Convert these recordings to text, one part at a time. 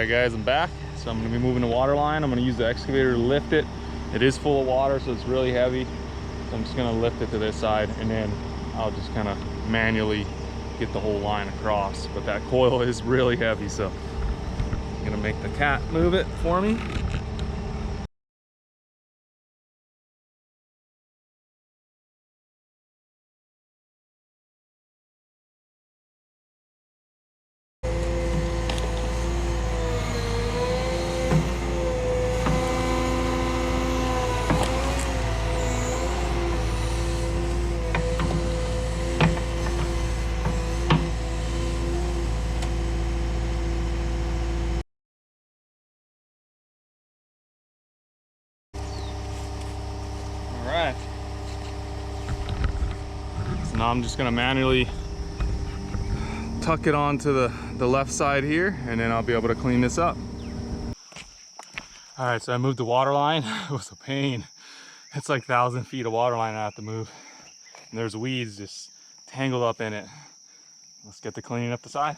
Alright guys, I'm back. So I'm going to be moving the water line. I'm going to use the excavator to lift it. It is full of water, so it's really heavy. So I'm just going to lift it to this side, and then I'll just kind of manually get the whole line across. But that coil is really heavy, so I'm going to make the cat move it for me. Alright, so now I'm just going to manually tuck it onto the left side here, and then I'll be able to clean this up. Alright, so I moved the water line. It was a pain. It's like 1,000 feet of water line I have to move. And there's weeds just tangled up in it. Let's get to cleaning up the side.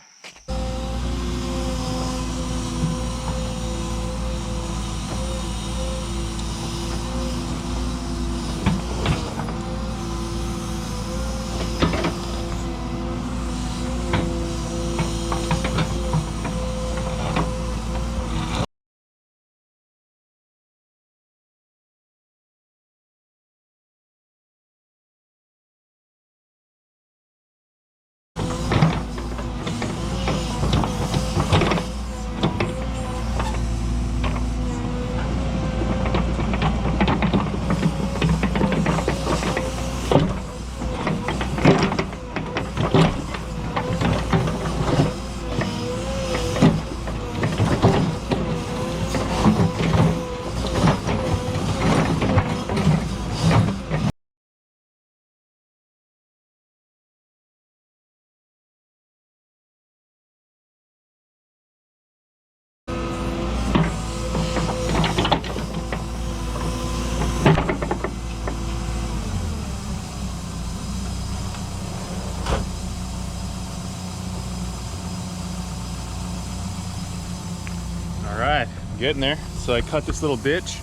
Alright, getting there. So I cut this little ditch.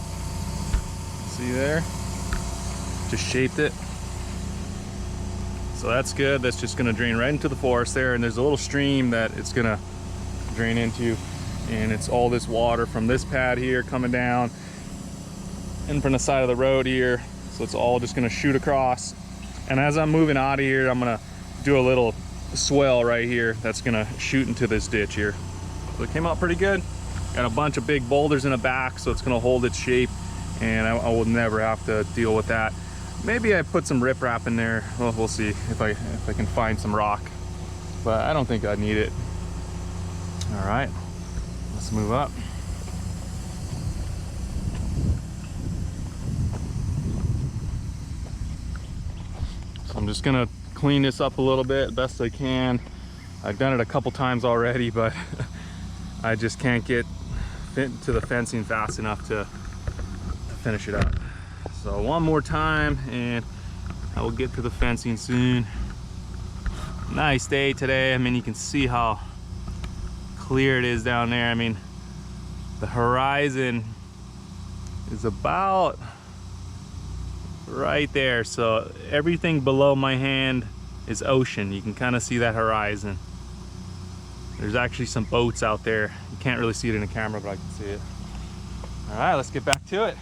See there? Just shaped it. So that's good. That's just gonna drain right into the forest there, and there's a little stream that it's gonna drain into, and it's all this water from this pad here coming down in from the side of the road here. So it's all just gonna shoot across. And as I'm moving out of here, I'm gonna do a little swell right here that's gonna shoot into this ditch here. So it came out pretty good. Got a bunch of big boulders in the back, so it's gonna hold its shape, and I will never have to deal with that. Maybe I put some riprap in there. Well, we'll see if I can find some rock, but I don't think I need it. All right, let's move up. So I'm just gonna clean this up a little bit best I can. I've done it a couple times already, but I just can't get to the fencing fast enough to finish it up. So one more time and I will get to the fencing soon. Nice day today. I mean, you can see how clear it is down there. I mean, the horizon is about right there. So everything below my hand is ocean. You can kind of see that horizon. There's actually some boats out there. You can't really see it in the camera, but I can see it. All right, let's get back to it.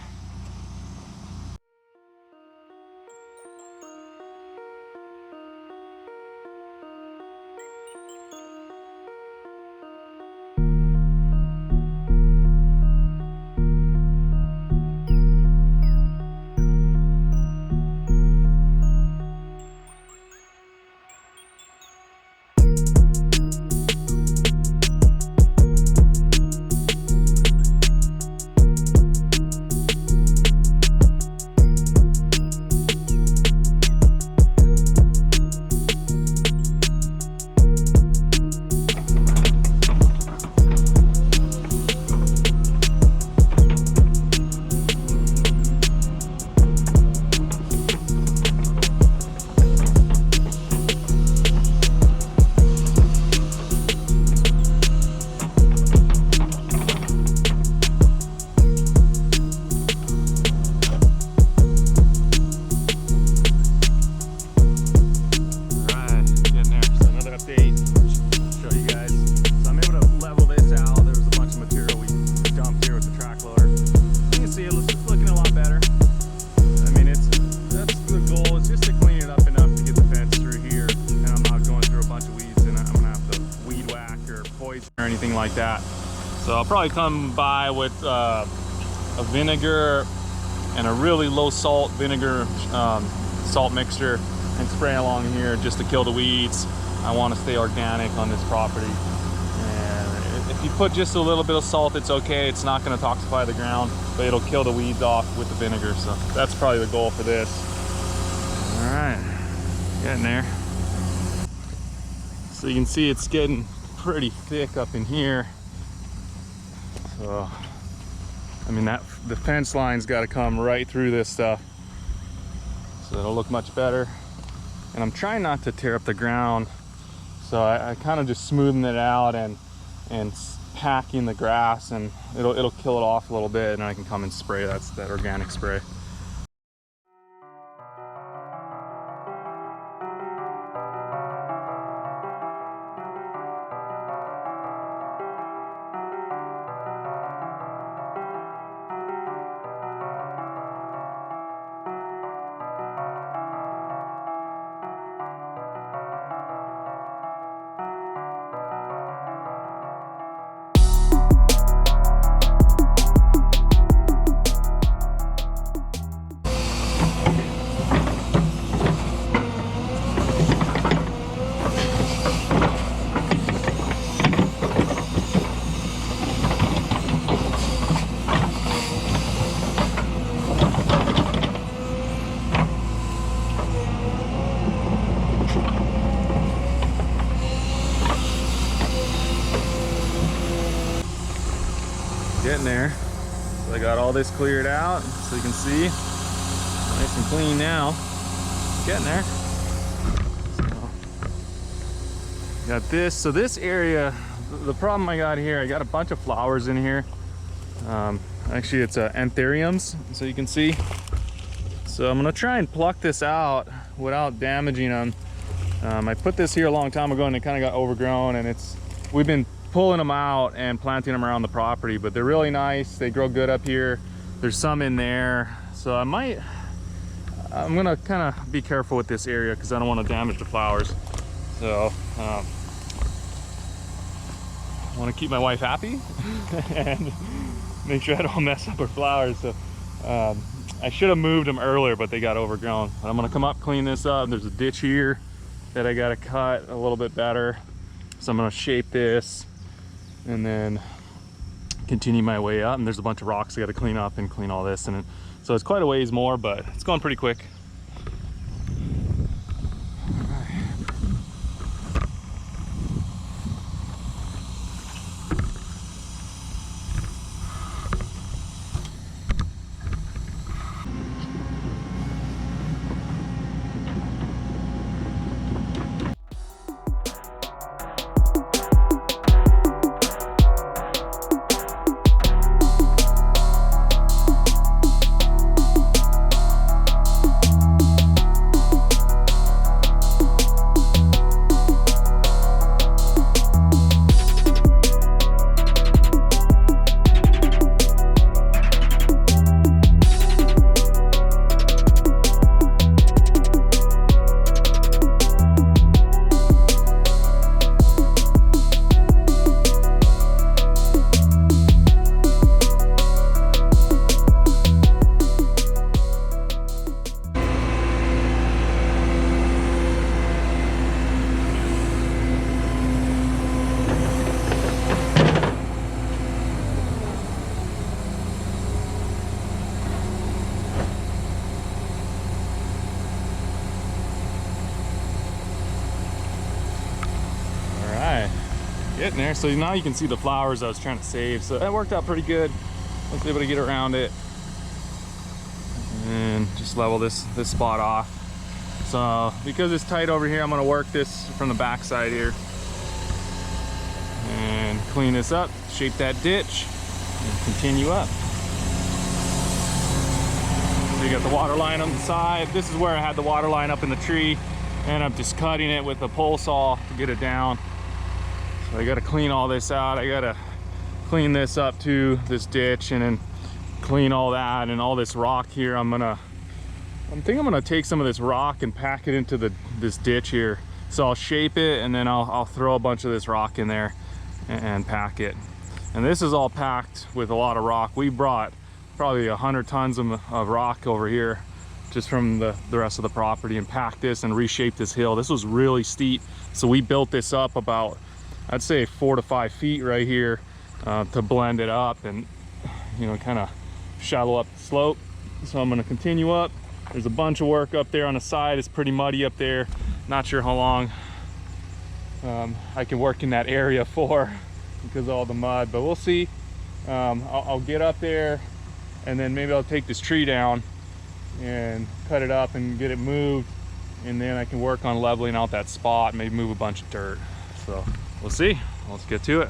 anything like that. So I'll probably come by with a vinegar and a really low salt vinegar salt mixture and spray along here just to kill the weeds. I want to stay organic on this property. And if you put just a little bit of salt, it's okay. It's not going to toxify the ground, but it'll kill the weeds off with the vinegar. So that's probably the goal for this. All right, getting there. So you can see it's getting pretty thick up in here. So, I mean, the fence line's got to come right through this stuff. So it'll look much better. And I'm trying not to tear up the ground. So I kind of just smoothing it out and packing the grass, and it'll kill it off a little bit, and I can come and spray. That's that organic spray. Getting there. So I got all this cleared out, so you can see nice and clean now. Getting there. So, got this. So this area, the problem I got here, I got a bunch of flowers in here. Actually, it's anthuriums, so you can see. So I'm gonna try and pluck this out without damaging them. I put this here a long time ago, and it kind of got overgrown, and we've been pulling them out and planting them around the property, but they're really nice. They grow good up here. There's some in there. So I'm gonna kind of be careful with this area because I don't want to damage the flowers. So I want to keep my wife happy and make sure I don't mess up her flowers. So I should have moved them earlier, but they got overgrown. I'm gonna come up, clean this up. There's a ditch here that I gotta cut a little bit better. So I'm gonna shape this and then continue my way up, and there's a bunch of rocks I got to clean up and clean all this, and so it's quite a ways more, but it's going pretty quick. Getting there. So now you can see the flowers I was trying to save. So that worked out pretty good. I was able to get around it and just level this spot off. So because it's tight over here, I'm going to work this from the back side here and clean this up, shape that ditch, and continue up. So you got the water line on the side. This is where I had the water line up in the tree, and I'm just cutting it with a pole saw to get it down. So I got to clean all this out. I got to clean this up to this ditch and then clean all that and all this rock here. I think I'm gonna take some of this rock and pack it into this ditch here. So I'll shape it and then I'll throw a bunch of this rock in there and pack it. And this is all packed with a lot of rock. We brought probably 100 tons of rock over here just from the rest of the property, and packed this and reshaped this hill. This was really steep, so we built this up about, I'd say 4 to 5 feet right here to blend it up and, you know, kind of shallow up the slope. So I'm going to continue up. There's a bunch of work up there on the side. It's pretty muddy up there. Not sure how long I can work in that area for because of all the mud, but we'll see. I'll get up there, and then maybe I'll take this tree down and cut it up and get it moved, and then I can work on leveling out that spot, maybe move a bunch of dirt. So we'll see. Let's get to it.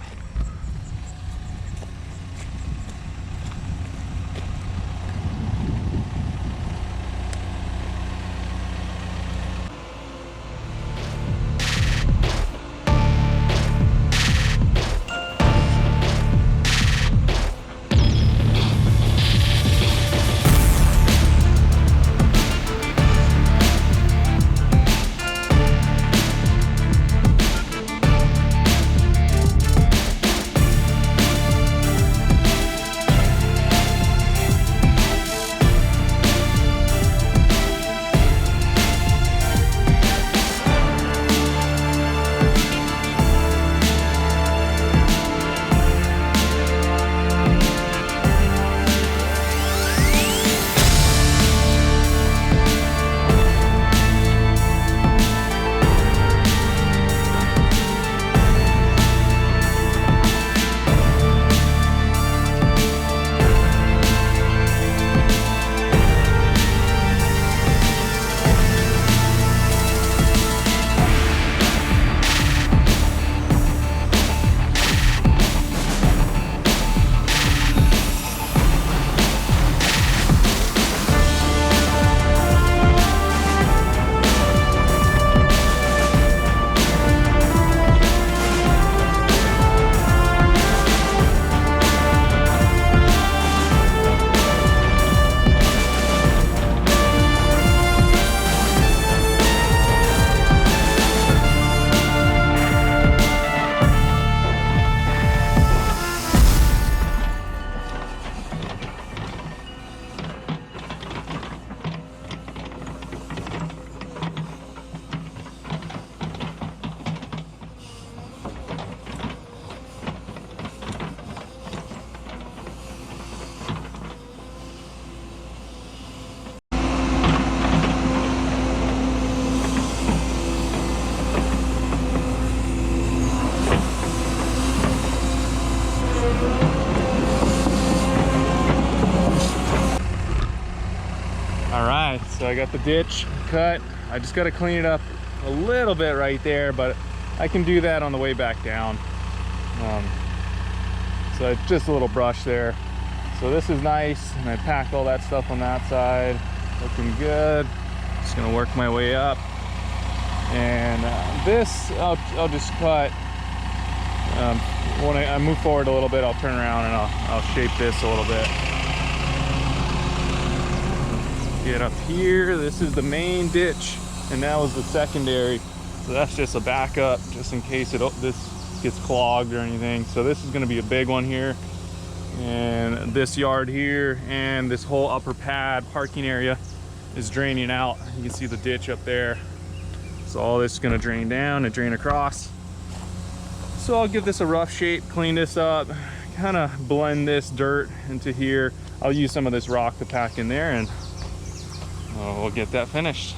So I got the ditch cut. I just got to clean it up a little bit right there, but I can do that on the way back down. So it's just a little brush there. So this is nice, and I packed all that stuff on that side. Looking good. Just gonna work my way up. And this I'll just cut. When I move forward a little bit, I'll turn around and I'll shape this a little bit. Get up here. This is the main ditch, and that was the secondary. So that's just a backup, just in case this gets clogged or anything. So this is going to be a big one here, and this yard here, and this whole upper pad parking area is draining out. You can see the ditch up there. So all this is going to drain down and drain across. So I'll give this a rough shape, clean this up, kind of blend this dirt into here. I'll use some of this rock to pack in there, and we'll get that finished.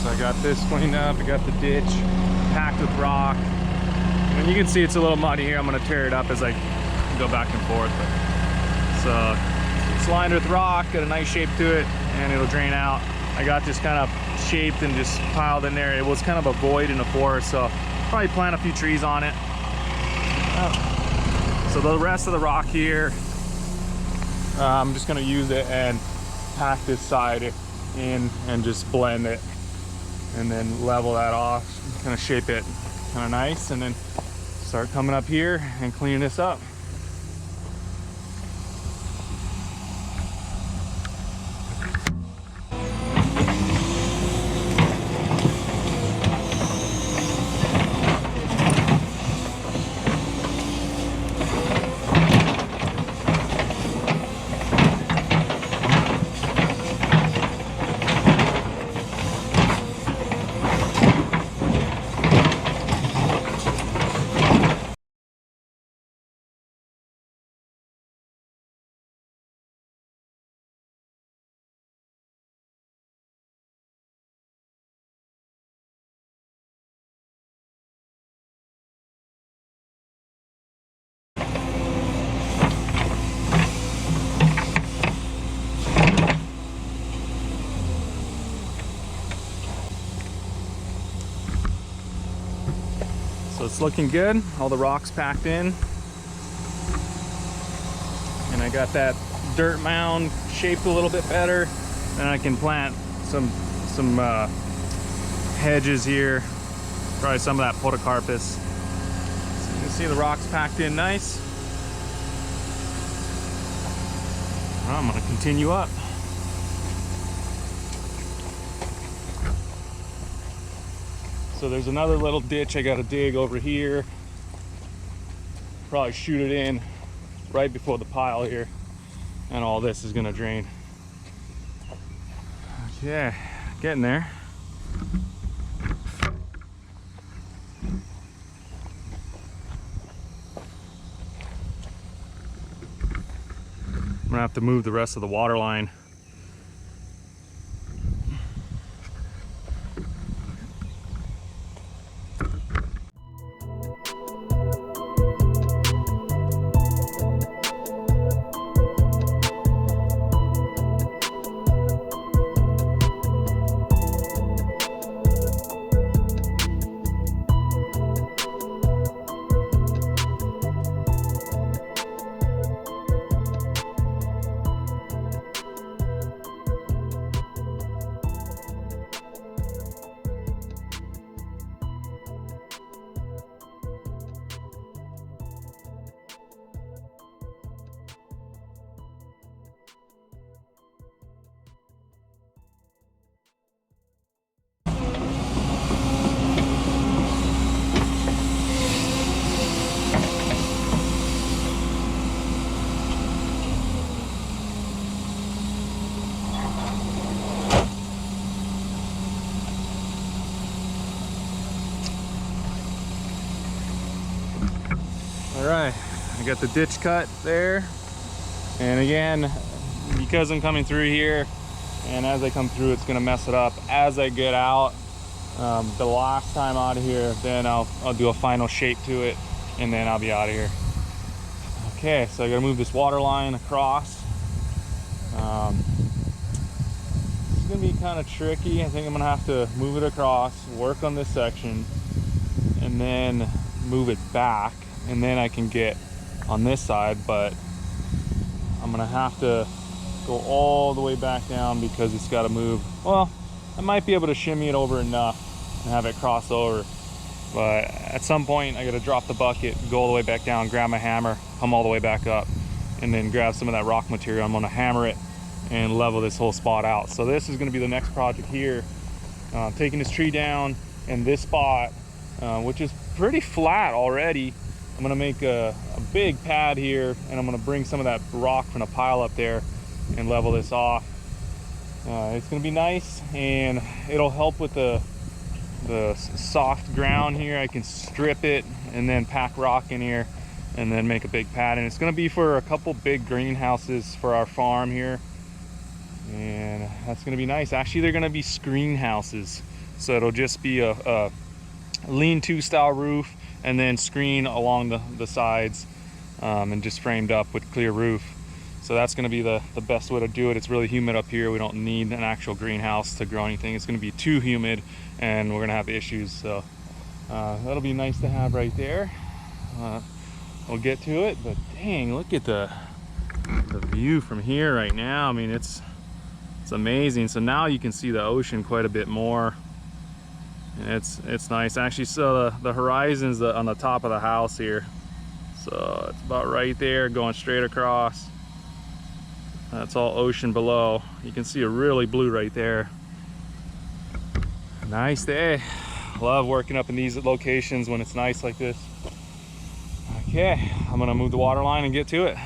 So I got this cleaned up, I got the ditch packed with rock. And you can see it's a little muddy here. I'm gonna tear it up as I go back and forth. So it's lined with rock, got a nice shape to it, and it'll drain out. I got this kind of shaped and just piled in there. It was kind of a void in the forest, so probably plant a few trees on it. So the rest of the rock here, I'm just gonna use it and pack this side in and just blend it, and then level that off, kind of shape it kind of nice, and then start coming up here and cleaning this up. So it's looking good, all the rocks packed in. And I got that dirt mound shaped a little bit better. And I can plant some hedges here, probably some of that podocarpus. So you can see the rocks packed in nice. Well, I'm gonna continue up. So there's another little ditch I gotta dig over here. Probably shoot it in right before the pile here, and all this is gonna drain. Okay, getting there. I'm gonna have to move the rest of the water line. All right, I got the ditch cut there. And again, because I'm coming through here, and as I come through, it's gonna mess it up. As I get out, the last time out of here, then I'll do a final shape to it, and then I'll be out of here. Okay, so I gotta move this water line across. It's gonna be kind of tricky. I think I'm gonna have to move it across, work on this section, and then move it back, and then I can get on this side, but I'm gonna have to go all the way back down because it's got to move. Well, I might be able to shimmy it over enough and have it cross over, but at some point I got to drop the bucket, go all the way back down, grab my hammer, come all the way back up, and then grab some of that rock material. I'm gonna hammer it and level this whole spot out. So this is gonna be the next project here, taking this tree down, and this spot, which is pretty flat already, I'm gonna make a big pad here, and I'm gonna bring some of that rock from the pile up there and level this off. It's gonna be nice, and it'll help with the soft ground here. I can strip it and then pack rock in here and then make a big pad. And it's gonna be for a couple big greenhouses for our farm here, and that's gonna be nice. Actually, they're gonna be screen houses. So it'll just be a lean-to style roof, and then screen along the sides, and just framed up with clear roof. So that's going to be the best way to do it. It's really humid up here. We don't need an actual greenhouse to grow anything. It's going to be too humid and we're going to have issues. So that'll be nice to have right there. We'll get to it, but dang, look at the view from here right now. I mean, it's amazing. So now you can see the ocean quite a bit more. And it's nice actually. So the horizon's on the top of the house here. So it's about right there, going straight across. That's all ocean below. You can see a really blue right there. Nice day. Love working up in these locations when it's nice like this. Okay, I'm gonna move the water line and get to it.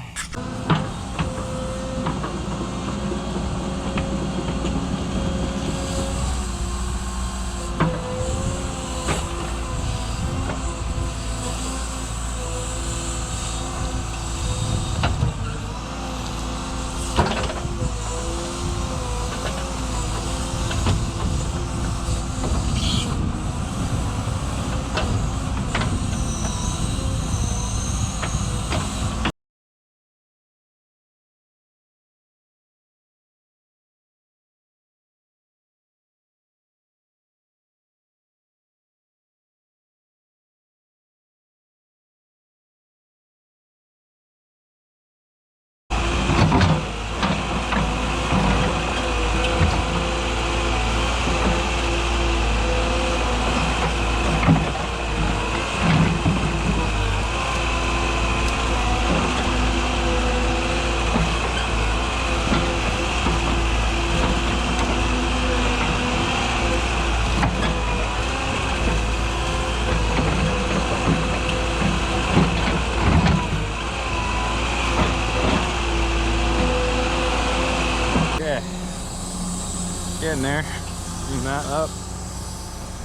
Getting there. Move that up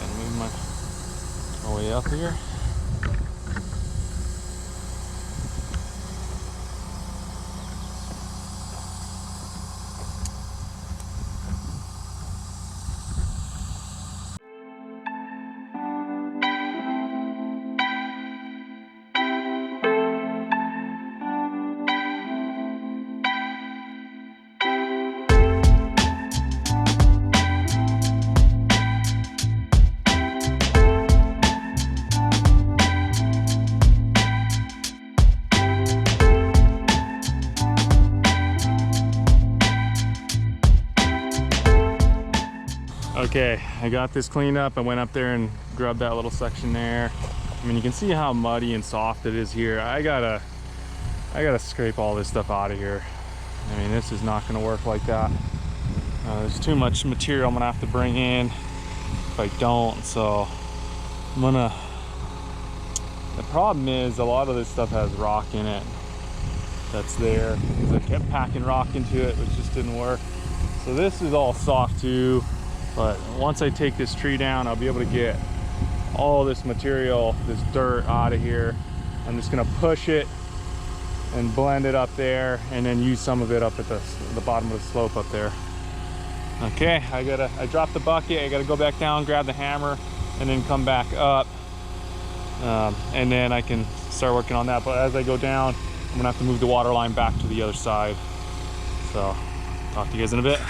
and move my way up here. Okay, I got this cleaned up. I went up there and grubbed that little section there. I mean, you can see how muddy and soft it is here. I gotta scrape all this stuff out of here. I mean, this is not gonna work like that. There's too much material I'm gonna have to bring in if I don't. So the problem is a lot of this stuff has rock in it that's there, because I kept packing rock into it, which just didn't work. So this is all soft too. But once I take this tree down, I'll be able to get all this material, this dirt out of here. I'm just gonna push it and blend it up there, and then use some of it up at the bottom of the slope up there. Okay, I dropped the bucket, I gotta go back down, grab the hammer, and then come back up. And then I can start working on that. But as I go down, I'm gonna have to move the water line back to the other side. So, talk to you guys in a bit.